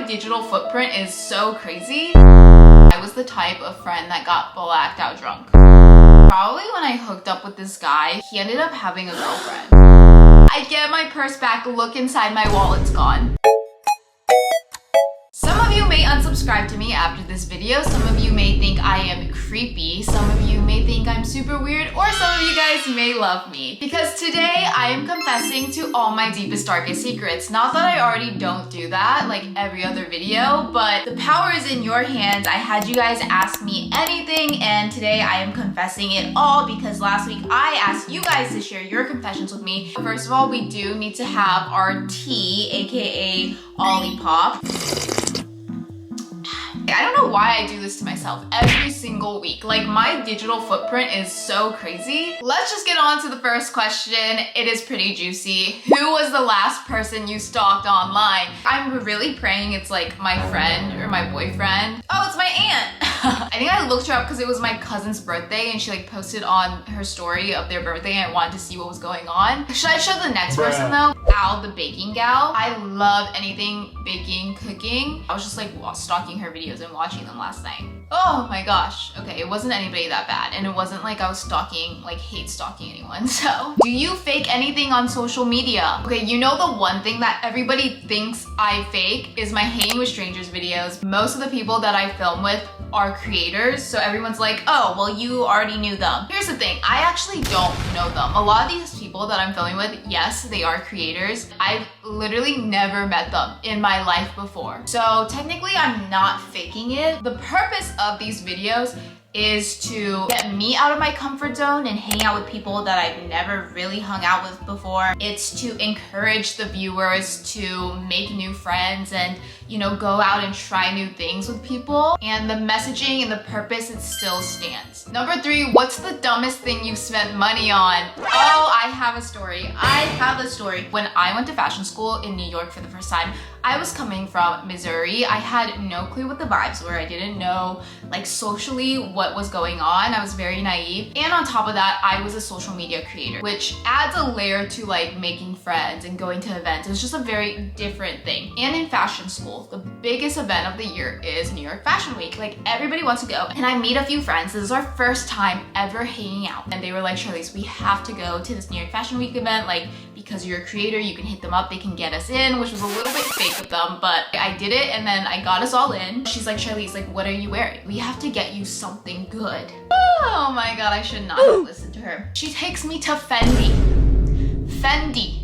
digital footprint is so crazy. I was the type of friend that got blacked out drunk. Probably when I hooked up with this guy, he ended up having a girlfriend. I get my purse back, look inside, my wallet's gone. Some of you may unsubscribe to me after this video. Some of you may think I am creepy. Some of you may think I'm super weird, or some of you guys may love me. Because today I am confessing to all my deepest, darkest secrets. Not that I already don't do that like every other video, but the power is in your hands. I had you guys ask me anything, and today I am confessing it all because last week I asked you guys to share your confessions with me. First of all, we do need to have our tea, aka Olipop. I don't know why I do this to myself every single week. Like, my digital footprint is so crazy. Let's just get on to the first question. It is pretty juicy. Who was the last person you stalked online? I'm really praying it's like my friend or my boyfriend. Oh, it's my aunt. I think I looked her up because it was my cousin's birthday and she like posted on her story of their birthday and I wanted to see what was going on. Should I show the next person though? Al, the baking gal. I love anything baking, cooking. I was just like stalking her videos and watching them last night. Oh my gosh. Okay, it wasn't anybody that bad and it wasn't like I was stalking, like hate stalking anyone. So, do you fake anything on social media? Okay, you know the one thing that everybody thinks I fake is my hanging with strangers videos. Most of the people that I film with are creators, so everyone's like, oh, well, you already knew them. Here's the thing, I actually don't know them. A lot of these people that I'm filming with, yes, they are creators. I've literally never met them in my life before. So technically, I'm not faking it. The purpose of these videos is to get me out of my comfort zone and hang out with people that I've never really hung out with before. It's to encourage the viewers to make new friends and, you know, go out and try new things with people. And the messaging and the purpose, it still stands. Number 3, what's the dumbest thing you've spent money on? Oh, I have a story. When I went to fashion school in New York for the first time, I was coming from Missouri. I had no clue what the vibes were. I didn't know like socially what was going on. I was very naive. And on top of that, I was a social media creator, which adds a layer to like making friends and going to events. It's just a very different thing. And in fashion school, the biggest event of the year is New York Fashion Week. Like everybody wants to go. And I meet a few friends. This is our first time ever hanging out. And they were like, Charlize, we have to go to this New York Fashion Week event. Like, because you're a creator, you can hit them up, they can get us in, which was a little bit fake of them, but I did it and then I got us all in. She's like, Charlize, like, what are you wearing? We have to get you something good. Oh my God, I should not have listened to her. She takes me to Fendi.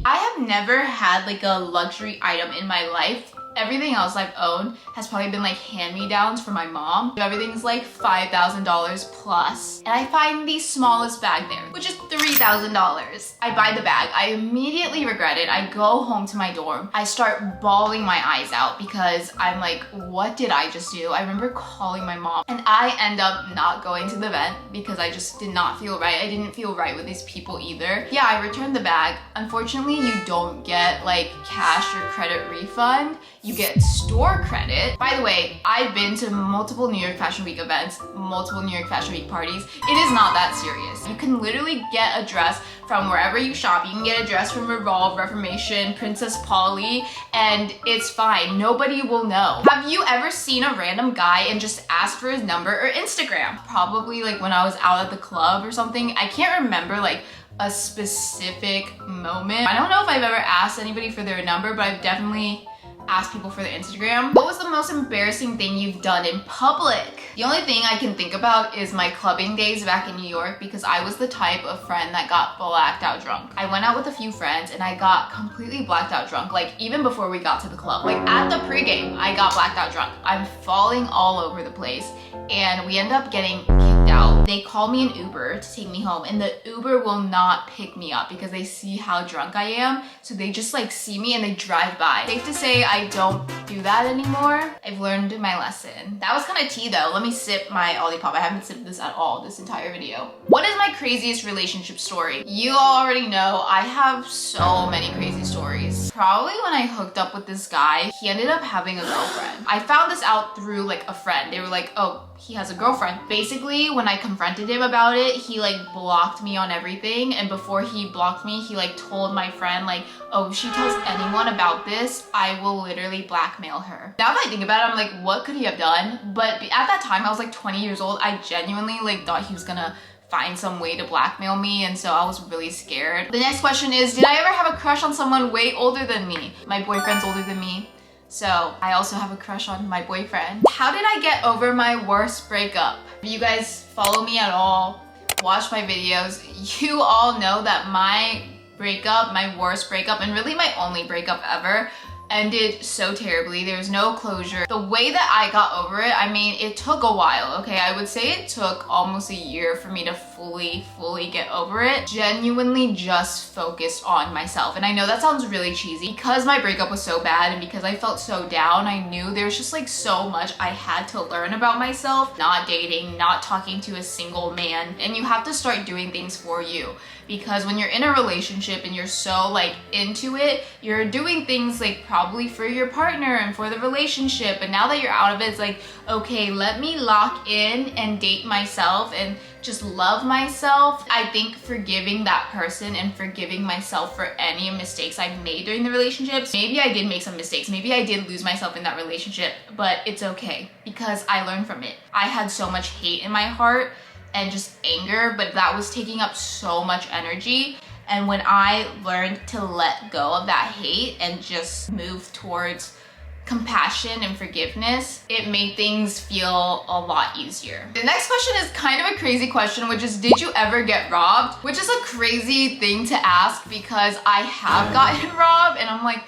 I have never had like a luxury item in my life. Everything else I've owned has probably been like hand-me-downs from my mom. Everything's like $5,000 plus. And I find the smallest bag there, which is $3,000. I buy the bag. I immediately regret it. I go home to my dorm. I start bawling my eyes out because I'm like, what did I just do? I remember calling my mom and I end up not going to the event because I just did not feel right. I didn't feel right with these people either. Yeah, I returned the bag. Unfortunately, you don't get like cash or credit refund. You get store credit. By the way, I've been to multiple New York Fashion Week events, multiple New York Fashion Week parties. It is not that serious. You can literally get a dress from wherever you shop. You can get a dress from Revolve, Reformation, Princess Polly, and it's fine. Nobody will know. Have you ever seen a random guy and just asked for his number or Instagram? Probably like when I was out at the club or something. I can't remember like a specific moment. I don't know if I've ever asked anybody for their number, but I've definitely ask people for their Instagram. What was the most embarrassing thing you've done in public? The only thing I can think about is my clubbing days back in New York because I was the type of friend that got blacked out drunk. I went out with a few friends and I got completely blacked out drunk, like even before we got to the club. Like at the pregame, I got blacked out drunk. I'm falling all over the place and we end up getting kicked out. They call me an Uber to take me home and the Uber will not pick me up because they see how drunk I am. So they just like see me and they drive by. Safe to say I don't do that anymore. I've learned my lesson. That was kind of tea though. Let me sip my Olipop. I haven't sipped this at all this entire video. What is my craziest relationship story? You all already know I have so many crazy stories. probably when I hooked up with this guy. He ended up having a girlfriend. I found this out through like a friend. They were like, oh, he has a girlfriend. Basically, when I confronted him about it, he like blocked me on everything. And before he blocked me, he like told my friend like, oh, if she tells anyone about this, I will literally blackmail her. Now that I think about it, I'm like, what could he have done? But at that time, I was like 20 years old. I genuinely like thought he was gonna find some way to blackmail me, and so I was really scared. The next question is, did I ever have a crush on someone way older than me? My boyfriend's older than me, so I also have a crush on my boyfriend. How did I get over my worst breakup? If you guys follow me at all, watch my videos, you all know that my breakup, my worst breakup, and really my only breakup ever, ended so terribly. There was no closure. The way that I got over it, I mean, it took a while, okay? I would say it took almost a year for me to fully get over it. Genuinely just focused on myself. And I know that sounds really cheesy. Because my breakup was so bad and because I felt so down, I knew there was just like so much I had to learn about myself. Not dating, not talking to a single man. And you have to start doing things for you. Because when you're in a relationship and you're so like into it, you're doing things like probably for your partner and for the relationship. And now that you're out of it, it's like, okay, let me lock in and date myself and just love myself. I think forgiving that person and forgiving myself for any mistakes I made during the relationships. Maybe I did make some mistakes. Maybe I did lose myself in that relationship, but it's okay because I learned from it. I had so much hate in my heart and just anger, but that was taking up so much energy. And when I learned to let go of that hate and just move towards compassion and forgiveness, it made things feel a lot easier. The next question is kind of a crazy question, which is, did you ever get robbed? Which is a crazy thing to ask because I have gotten robbed, and I'm like,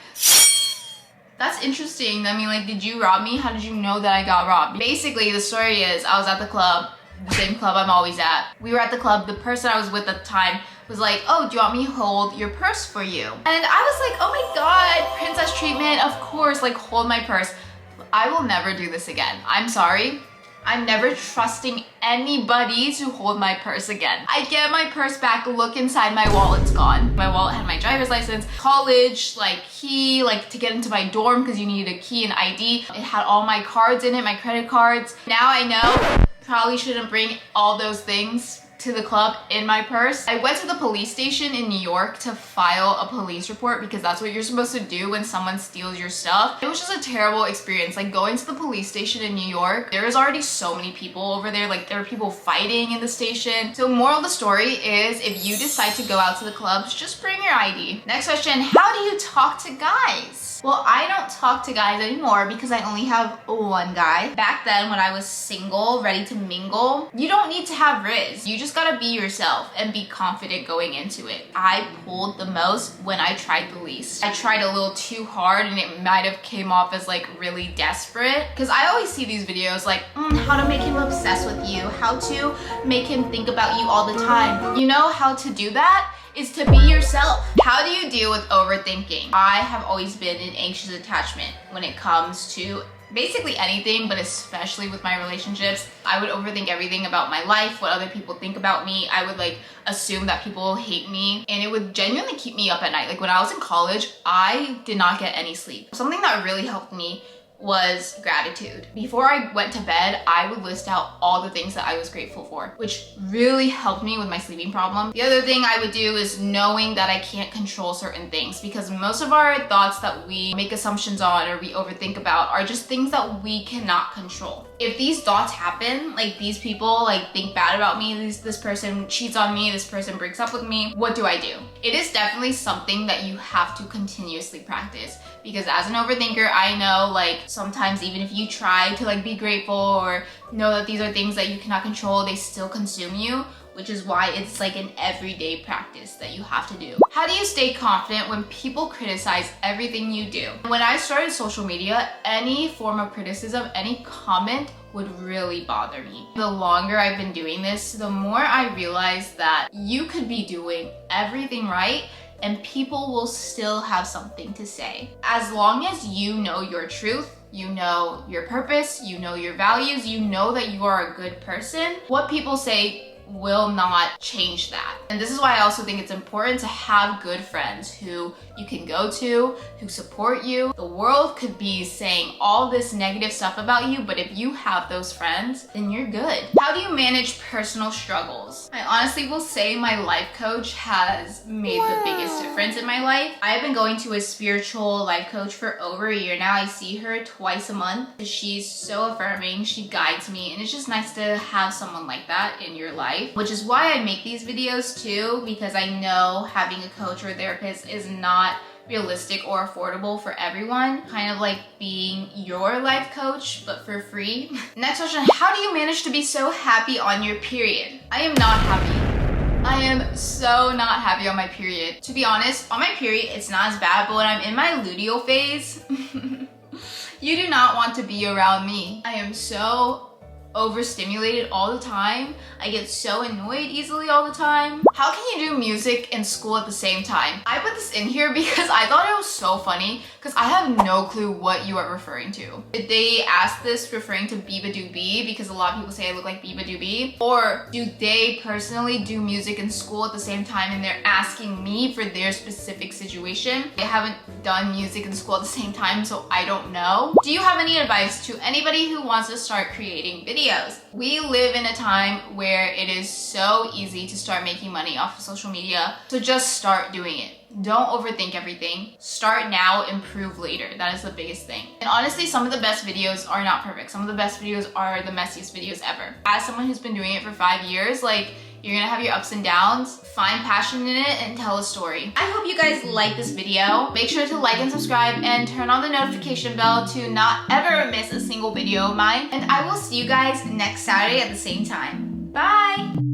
that's interesting. I mean, like, did you rob me? How did you know that I got robbed? Basically, the story is I was at the club, the same club I'm always at. We were at the club. The person I was with at the time was like, oh, do you want me to hold your purse for you? And I was like, oh my God, princess treatment, of course, like hold my purse. I will never do this again. I'm sorry. I'm never trusting anybody to hold my purse again. I get my purse back, look inside, my wallet's gone. My wallet had my driver's license, college, like key, like to get into my dorm because you needed a key and ID. It had all my cards in it, my credit cards. Now I know, probably shouldn't bring all those things to the club in my purse. I went to the police station in New York to file a police report because that's what you're supposed to do when someone steals your stuff. It was just a terrible experience. Like going to the police station in New York, there was already so many people over there. Like there were people fighting in the station. So moral of the story is if you decide to go out to the clubs, just bring your ID. Next question, how do you talk to guys? Well, I don't talk to guys anymore because I only have one guy. Back then when I was single, ready to mingle, you don't need to have Riz. You just gotta be yourself and be confident going into it. I pulled the most when I tried the least. I tried a little too hard and it might have came off as like really desperate. Because I always see these videos like, how to make him obsessed with you, how to make him think about you all the time. You know how to do that? Is to be yourself. How do you deal with overthinking? I have always been in anxious attachment when it comes to basically anything, but especially with my relationships. I would overthink everything about my life, what other people think about me. I would like assume that people hate me, and it would genuinely keep me up at night. Like when I was in college, I did not get any sleep. Something that really helped me was gratitude. Before I went to bed, I would list out all the things that I was grateful for, which really helped me with my sleeping problem. The other thing I would do is knowing that I can't control certain things, because most of our thoughts that we make assumptions on or we overthink about are just things that we cannot control. If these thoughts happen, like these people like think bad about me, this person cheats on me, this person breaks up with me, what do I do? It is definitely something that you have to continuously practice, because as an overthinker, I know like sometimes even if you try to like be grateful or know that these are things that you cannot control, they still consume you, which is why it's like an everyday practice that you have to do. How do you stay confident when people criticize everything you do? When I started social media, any form of criticism, any comment would really bother me. The longer I've been doing this, the more I realize that you could be doing everything right and people will still have something to say. As long as you know your truth, you know your purpose, you know your values, you know that you are a good person, what people say will not change that. And this is why I also think it's important to have good friends who you can go to, who support you. The world could be saying all this negative stuff about you, but if you have those friends, then you're good. How do you manage personal struggles? I honestly will say my life coach has made the biggest difference in my life. I've been going to a spiritual life coach for over a year now. I see her twice a month. She's so affirming, she guides me, and it's just nice to have someone like that in your life, which is why I make these videos too, because I know having a coach or a therapist is not realistic or affordable for everyone. Kind of like being your life coach, but for free. Next question, how do you manage to be so happy on your period? I am not happy. I am so not happy on my period. To be honest, on my period, it's not as bad, but when I'm in my luteal phase, you do not want to be around me. I am so overstimulated all the time. I get so annoyed easily all the time. How can you do music and school at the same time? I put this in here because I thought it was so funny because I have no clue what you are referring to. Did they ask this referring to Biba Do Be because a lot of people say I look like Biba Do Be? Or do they personally do music and school at the same time and they're asking me for their specific situation? They haven't done music and school at the same time, so I don't know. Do you have any advice to anybody who wants to start creating videos? We live in a time where it is so easy to start making money off of social media, so just start doing it. Don't overthink everything. Start now, improve later. That is the biggest thing. And honestly, some of the best videos are not perfect. Some of the best videos are the messiest videos ever. As someone who's been doing it for 5 years, like, you're gonna have your ups and downs. Find passion in it and tell a story. I hope you guys like this video. Make sure to like and subscribe and turn on the notification bell to not ever miss a single video of mine. And I will see you guys next Saturday at the same time. Bye!